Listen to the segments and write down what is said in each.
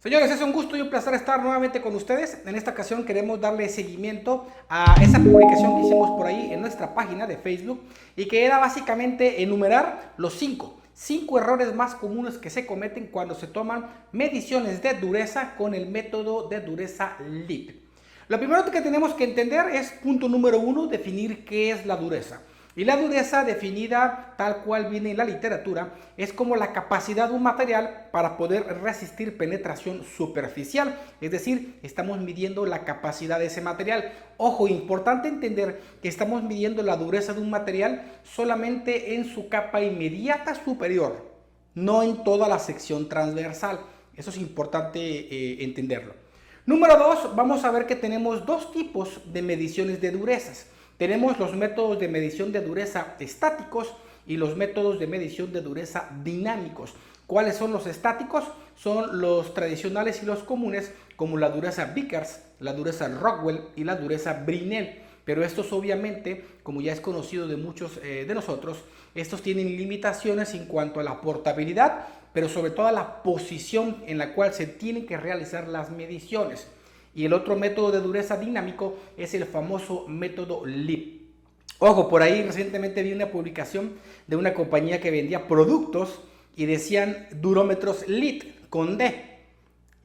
Señores, es un gusto y un placer estar nuevamente con ustedes. En esta ocasión queremos darle seguimiento a esa publicación que hicimos por ahí en nuestra página de Facebook y que era básicamente enumerar los cinco errores más comunes que se cometen cuando se toman mediciones de dureza con el método de dureza LIP. Lo primero que tenemos que entender es, punto número 1, definir qué es la dureza. Y la dureza, definida tal cual viene en la literatura, es como la capacidad de un material para poder resistir penetración superficial. Es decir, estamos midiendo la capacidad de ese material. Ojo, importante entender que estamos midiendo la dureza de un material solamente en su capa inmediata superior, no en toda la sección transversal. Eso es importante entenderlo. Número 2, vamos a ver que tenemos dos tipos de mediciones de durezas. Tenemos los métodos de medición de dureza estáticos y los métodos de medición de dureza dinámicos. ¿Cuáles son los estáticos? Son los tradicionales y los comunes, como la dureza Vickers, la dureza Rockwell y la dureza Brinell. Pero estos obviamente, como ya es conocido de muchos de nosotros, estos tienen limitaciones en cuanto a la portabilidad, pero sobre todo a la posición en la cual se tienen que realizar las mediciones. Y el otro método de dureza dinámico es el famoso método LIP. Ojo, por ahí recientemente vi una publicación de una compañía que vendía productos y decían durómetros LIT con D.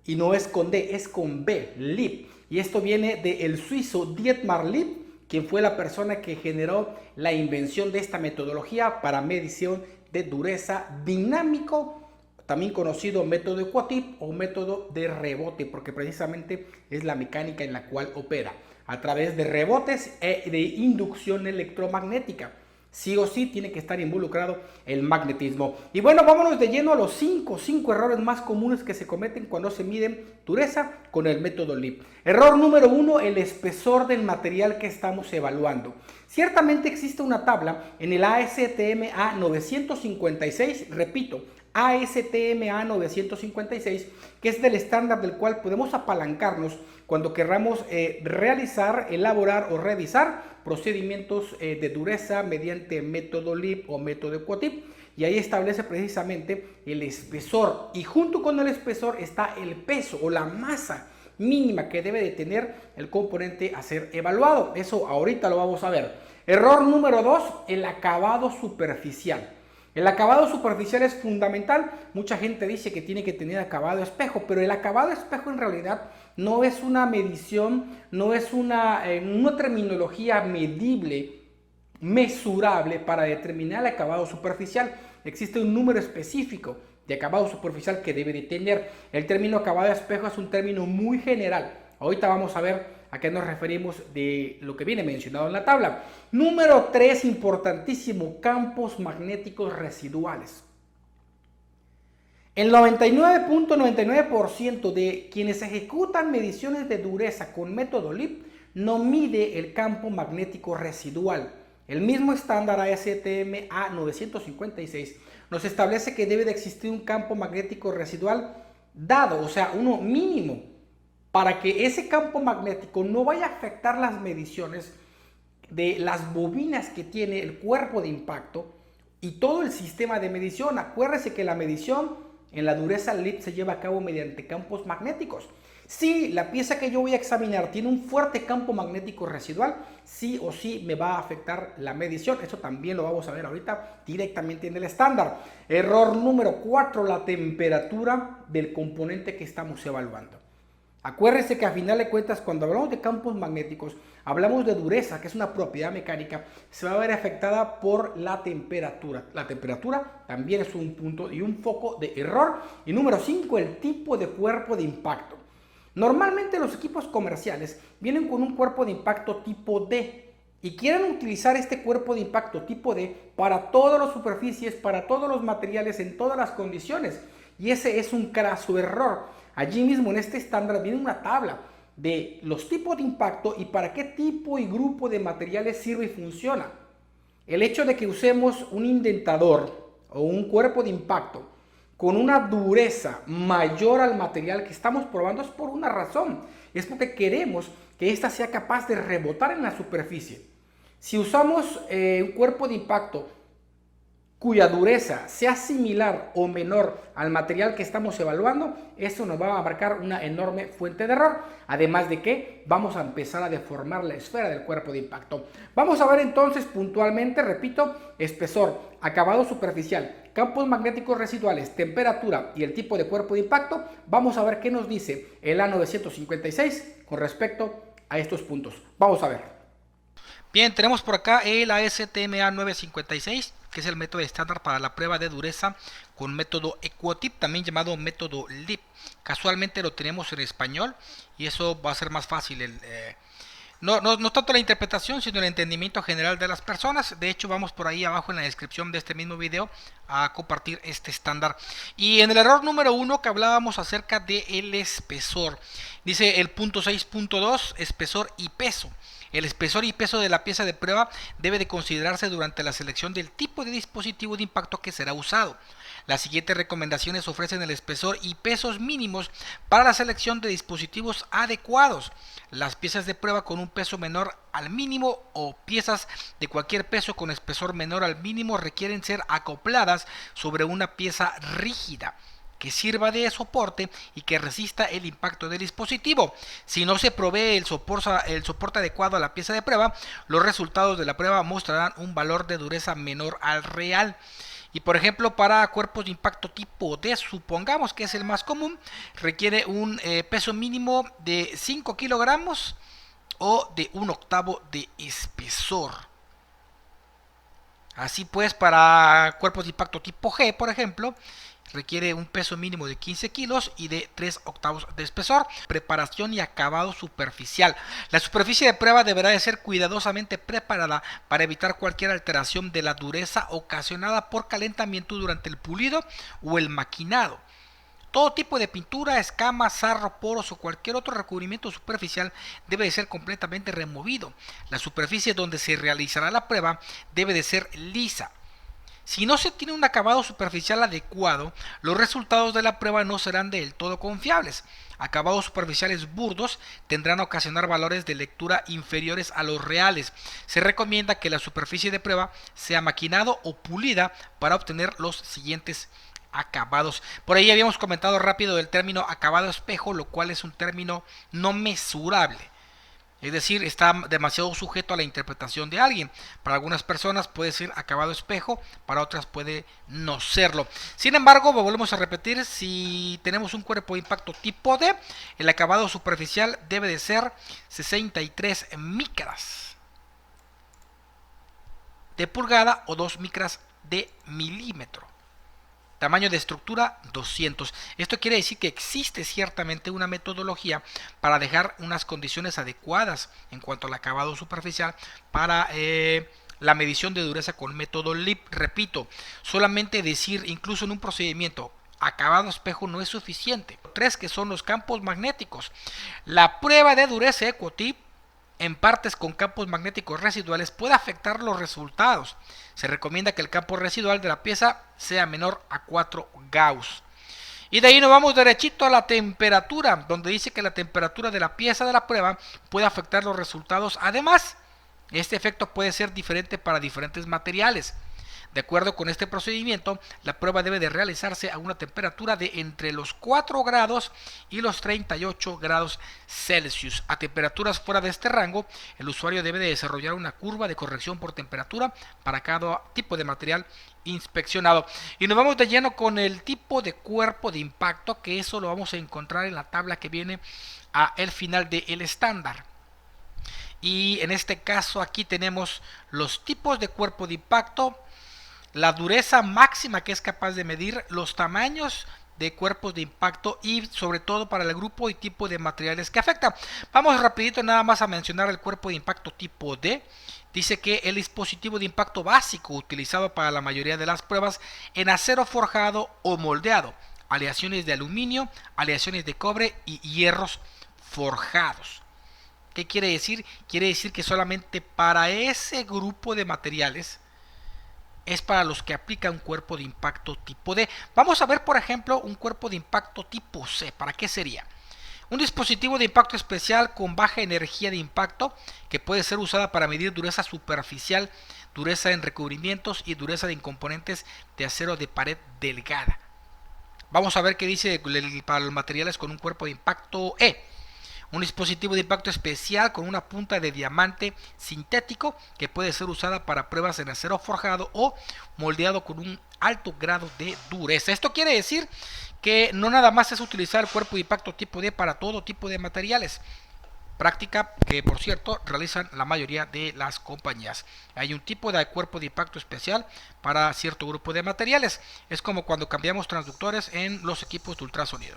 Y no es con D, es con B, LIP. Y esto viene del suizo Dietmar Lip, quien fue la persona que generó la invención de esta metodología para medición de dureza dinámico, también conocido método de Quatip o método de rebote, porque precisamente es la mecánica en la cual opera, a través de rebotes e de inducción electromagnética. Sí o sí tiene que estar involucrado el magnetismo. Y bueno, vámonos de lleno a los cinco errores más comunes que se cometen cuando se miden dureza con el método LIP. Error número 1, el espesor del material que estamos evaluando. Ciertamente existe una tabla en el ASTM A956, repito, ASTM A956, que es del estándar del cual podemos apalancarnos cuando querramos realizar, elaborar o revisar procedimientos de dureza mediante método LIP o método de Quatip. Y ahí establece precisamente el espesor, y junto con el espesor está el peso o la masa mínima que debe de tener el componente a ser evaluado. Eso ahorita lo vamos a ver. Error número 2, el acabado superficial. El acabado superficial es fundamental. Mucha gente dice que tiene que tener acabado espejo, pero el acabado espejo en realidad no es una medición, no es una terminología medible, mesurable para determinar el acabado superficial. Existe un número específico de acabado superficial que debe de tener. El término acabado espejo es un término muy general. Ahorita vamos a ver a qué nos referimos de lo que viene mencionado en la tabla. Número 3, importantísimo, campos magnéticos residuales. El 99.99% de quienes ejecutan mediciones de dureza con método LIP no mide el campo magnético residual. El mismo estándar ASTM A956 nos establece que debe de existir un campo magnético residual dado, o sea, uno mínimo, para que ese campo magnético no vaya a afectar las mediciones de las bobinas que tiene el cuerpo de impacto y todo el sistema de medición. Acuérdese que la medición en la dureza LIP se lleva a cabo mediante campos magnéticos. Si la pieza que yo voy a examinar tiene un fuerte campo magnético residual, sí o sí me va a afectar la medición. Eso también lo vamos a ver ahorita directamente en el estándar. Error número 4, la temperatura del componente que estamos evaluando. Acuérdense que a final de cuentas, cuando hablamos de campos magnéticos, hablamos de dureza, que es una propiedad mecánica, se va a ver afectada por la temperatura. La temperatura también es un punto y un foco de error. Y número 5, el tipo de cuerpo de impacto. Normalmente los equipos comerciales vienen con un cuerpo de impacto tipo D y quieren utilizar este cuerpo de impacto tipo D para todas las superficies, para todos los materiales, en todas las condiciones. Y ese es un craso error. Allí mismo en este estándar viene una tabla de los tipos de impacto y para qué tipo y grupo de materiales sirve y funciona. El hecho de que usemos un indentador o un cuerpo de impacto con una dureza mayor al material que estamos probando es por una razón. Es porque queremos que ésta sea capaz de rebotar en la superficie. Si usamos un cuerpo de impacto cuya dureza sea similar o menor al material que estamos evaluando, eso nos va a marcar una enorme fuente de error, además de que vamos a empezar a deformar la esfera del cuerpo de impacto. Vamos a ver entonces puntualmente, repito, espesor, acabado superficial, campos magnéticos residuales, temperatura y el tipo de cuerpo de impacto. Vamos a ver qué nos dice el A956 con respecto a estos puntos. Vamos a ver. Bien, tenemos por acá el ASTM A956, que es el método estándar para la prueba de dureza con método EquoTip, también llamado método LIP. Casualmente lo tenemos en español y eso va a ser más fácil no tanto la interpretación, sino el entendimiento general de las personas. De hecho, vamos por ahí abajo en la descripción de este mismo video a compartir este estándar. Y en el error número 1 que hablábamos acerca del espesor, dice el punto 6.2, espesor y peso. El espesor y peso de la pieza de prueba debe de considerarse durante la selección del tipo de dispositivo de impacto que será usado. Las siguientes recomendaciones ofrecen el espesor y pesos mínimos para la selección de dispositivos adecuados. Las piezas de prueba con un peso menor al mínimo o piezas de cualquier peso con espesor menor al mínimo requieren ser acopladas sobre una pieza rígida que sirva de soporte y que resista el impacto del dispositivo. Si no se provee el soporte adecuado a la pieza de prueba, los resultados de la prueba mostrarán un valor de dureza menor al real. Y por ejemplo, para cuerpos de impacto tipo D, supongamos que es el más común, requiere un peso mínimo de 5 kilogramos o de 1/8 de espesor. Así pues, para cuerpos de impacto tipo G, por ejemplo, requiere un peso mínimo de 15 kilos y de 3/8 de espesor. Preparación y acabado superficial. La superficie de prueba deberá de ser cuidadosamente preparada para evitar cualquier alteración de la dureza ocasionada por calentamiento durante el pulido o el maquinado. Todo tipo de pintura, escamas, sarro, poros o cualquier otro recubrimiento superficial debe de ser completamente removido. La superficie donde se realizará la prueba debe de ser lisa. Si no se tiene un acabado superficial adecuado, los resultados de la prueba no serán del todo confiables. Acabados superficiales burdos tendrán a ocasionar valores de lectura inferiores a los reales. Se recomienda que la superficie de prueba sea maquinado o pulida para obtener los siguientes acabados. Por ahí habíamos comentado rápido el término acabado espejo, lo cual es un término no mesurable. Es decir, está demasiado sujeto a la interpretación de alguien. Para algunas personas puede ser acabado espejo, para otras puede no serlo. Sin embargo, volvemos a repetir, si tenemos un cuerpo de impacto tipo D, el acabado superficial debe de ser 63 micras de pulgada o 2 micras de milímetro. Tamaño de estructura 200. Esto quiere decir que existe ciertamente una metodología para dejar unas condiciones adecuadas en cuanto al acabado superficial para la medición de dureza con método LIP. Repito, solamente decir incluso en un procedimiento acabado espejo no es suficiente. 3, que son los campos magnéticos. La prueba de dureza EquoTip en partes con campos magnéticos residuales puede afectar los resultados. Se recomienda que el campo residual de la pieza sea menor a 4 Gauss. Y de ahí nos vamos derechito a la temperatura, donde dice que la temperatura de la pieza de la prueba puede afectar los resultados. Además, este efecto puede ser diferente para diferentes materiales. De acuerdo con este procedimiento, la prueba debe de realizarse a una temperatura de entre los 4 grados y los 38 grados Celsius. A temperaturas fuera de este rango, el usuario debe de desarrollar una curva de corrección por temperatura para cada tipo de material inspeccionado. Y nos vamos de lleno con el tipo de cuerpo de impacto, que eso lo vamos a encontrar en la tabla que viene al final del estándar. Y en este caso aquí tenemos los tipos de cuerpo de impacto, la dureza máxima que es capaz de medir, los tamaños de cuerpos de impacto y sobre todo para el grupo y tipo de materiales que afecta. Vamos rapidito nada más a mencionar el cuerpo de impacto tipo D. Dice que el dispositivo de impacto básico utilizado para la mayoría de las pruebas en acero forjado o moldeado, aleaciones de aluminio, aleaciones de cobre y hierros forjados. ¿Qué quiere decir? Quiere decir que solamente para ese grupo de materiales es para los que aplica un cuerpo de impacto tipo D. Vamos a ver, por ejemplo, un cuerpo de impacto tipo C. ¿Para qué sería? Un dispositivo de impacto especial con baja energía de impacto que puede ser usada para medir dureza superficial, dureza en recubrimientos y dureza de componentes de acero de pared delgada. Vamos a ver qué dice para los materiales con un cuerpo de impacto E. Un dispositivo de impacto especial con una punta de diamante sintético que puede ser usada para pruebas en acero forjado o moldeado con un alto grado de dureza. Esto quiere decir que no nada más es utilizar el cuerpo de impacto tipo D para todo tipo de materiales. Práctica que, por cierto, realizan la mayoría de las compañías. Hay un tipo de cuerpo de impacto especial para cierto grupo de materiales. Es como cuando cambiamos transductores en los equipos de ultrasonido.